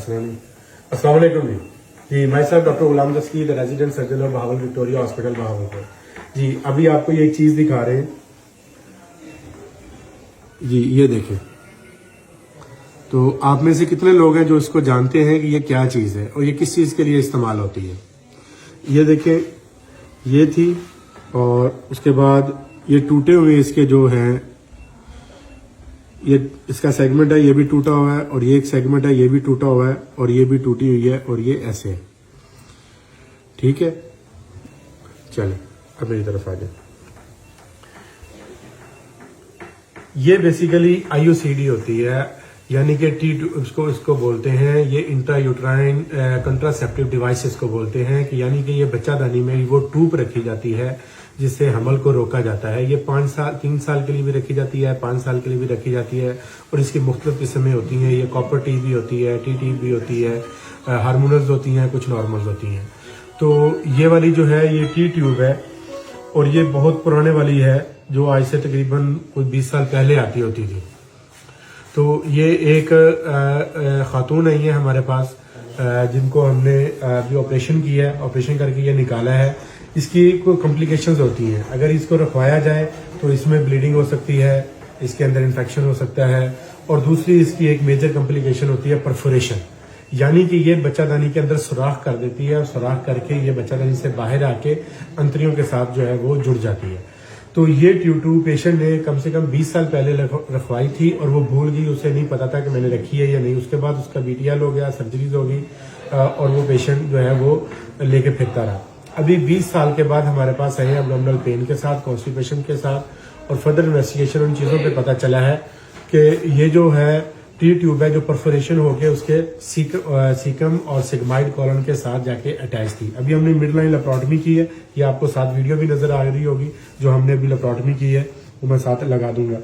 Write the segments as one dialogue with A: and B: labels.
A: हंसना नहीं। अस्सलाम वालेकुम जी, माई साहब doctor Ghulam Dastagir, the resident surgeon of Bahawal Victoria hospital Bahawalpur ji. अभी आपको ये एक चीज दिखा रहे हैं जी, ये देखें। तो आप में से कितने लोग हैं जो इसको जानते हैं कि ये क्या चीज है और ये किस चीज के लिए इस्तेमाल होती है। ये देखें, ये थी और उसके बाद ये टूटे हुए इसके जो हैं, ये इसका सेगमेंट है, ये भी टूटा हुआ है और ये एक सेगमेंट है, ये भी टूटा हुआ है और ये भी टूटी हुई है और ये ऐसे है। ठीक है, चले अब मेरी तरफ आ जाए। ये बेसिकली आईयूसीडी होती है, यानी कि इसको बोलते हैं, ये इंट्रा यूट्राइन कंट्रासेप्टिव डिवाइस इसको बोलते हैं कि यानी कि ये बच्चादानी में वो ट्यूब रखी जाती है जिससे हमल को रोका जाता है। ये 3 साल के लिए भी रखी जाती है, 5 साल के लिए भी रखी जाती है और इसकी मुख्तलिफ किस्में होती हैं। ये कॉपर टी भी होती है, टी भी होती है, हार्मोनल्स होती हैं, कुछ नॉर्मल्स होती हैं। तो ये वाली जो है ये टी ट्यूब है और ये बहुत पुराने वाली है जो आज से तकरीबन कोई 20 साल पहले आती होती थी। तो ये एक खातून आई है हमारे पास जिनको हमने अभी ऑपरेशन किया है, ऑपरेशन करके ये निकाला है। इसकी कोई कॉम्प्लिकेशंस होती हैं, अगर इसको रखवाया जाए तो इसमें ब्लीडिंग हो सकती है, इसके अंदर इन्फेक्शन हो सकता है और दूसरी इसकी एक मेजर कॉम्प्लिकेशन होती है परफोरेशन, यानी कि ये बच्चादानी के अंदर सुराख कर देती है और सुराख करके ये बच्चादानी से बाहर आके अंतरियों के साथ जो है वो जुड़ जाती है। तो ये ट्यूब पेशेंट ने कम से कम 20 साल पहले रखवाई थी और वो भूल गई, उसे नहीं पता था कि मैंने रखी है या नहीं। उसके बाद उसका बीटीएल हो गया, सर्जरीज हो गई और वो पेशेंट जो है वो लेके फिरता रहा। अभी 20 साल के बाद हमारे पास आए एब्डोमिनल पेन के साथ, कॉन्स्टिपेशन के साथ और फर्दर इन्वेस्टिगेशन उन चीज़ों पे पता चला है कि ये जो है टी ट्यूब है जो परफोरेशन होके उसके सीकम और सिग्माइड कॉलन के साथ जाके अटैच थी। अभी हमने मिड लाइन लेप्रोटमी की है, ये आपको साथ वीडियो भी नजर आ रही होगी जो हमने अभी लेप्रोटमी की है, वो मैं साथ लगा दूंगा।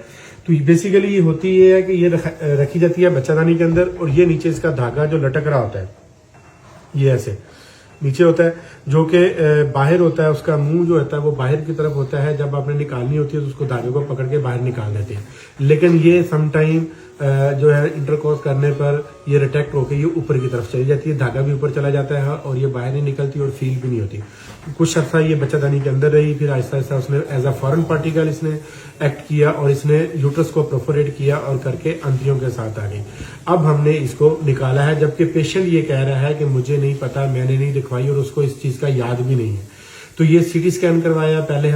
A: तो बेसिकली ये होती है कि ये रखी जाती है बच्चादानी के अंदर और ये नीचे इसका धागा जो लटक रहा होता है, ये ऐसे नीचे होता है, जो कि बाहर होता है, उसका मुंह जो होता है वो बाहर की तरफ होता है। जब आपने निकालनी होती है तो उसको धागे को पकड़ के बाहर निकाल देते हैं, लेकिन ये समटाइम जो है इंटरकोर्स करने पर ये रिटेक्ट होकर ये ऊपर की तरफ चली जाती है, धागा भी ऊपर चला जाता है और ये बाहर नहीं निकलती और फील भी नहीं होती। कुछ अर्सा ये बच्चादानी के अंदर रही, फिर आहिस्ता आहिस्ता उसने एज अ फॉरेन पार्टिकल इसने एक्ट किया और इसने यूट्रस को परफोरेट किया और करके अंतरियों के साथ आ गई। अब हमने इसको निकाला है, जबकि पेशेंट ये कह रहा है कि मुझे नहीं पता, मैंने नहीं दिखवाई और उसको इस चीज का याद भी नहीं है। तो ये सीटी स्कैन करवाया पहले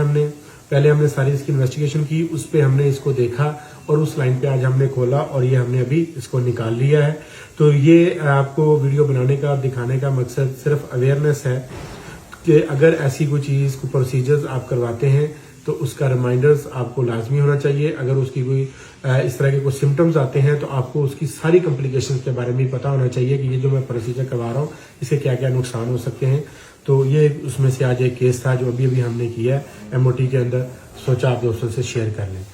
A: हमने सारी इसकी इन्वेस्टिगेशन की, उस पर हमने इसको देखा और उस लाइन पे आज हमने खोला और ये हमने अभी इसको निकाल लिया है। तो ये आपको वीडियो बनाने का और दिखाने का मकसद सिर्फ अवेयरनेस है कि अगर ऐसी कोई चीज, कोई प्रोसीजर्स आप करवाते हैं तो उसका रिमाइंडर्स आपको लाजमी होना चाहिए। अगर उसकी कोई इस तरह के कुछ सिम्टम्स आते हैं तो आपको उसकी सारी कॉम्प्लिकेशंस के बारे में पता होना चाहिए कि ये जो मैं प्रोसीजर करवा रहा हूँ इससे क्या क्या नुकसान हो सकते हैं। तो ये उसमें से आज एक केस था जो अभी हमने किया है एमओटी के अंदर, सोचा आप दोस्तों से शेयर कर लें।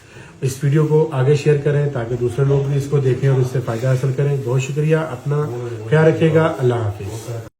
A: इस वीडियो को आगे शेयर करें ताकि दूसरे लोग भी इसको देखें और इससे फायदा हासिल करें। बहुत शुक्रिया, अपना ख्याल रखिएगा, अल्लाह हाफिज।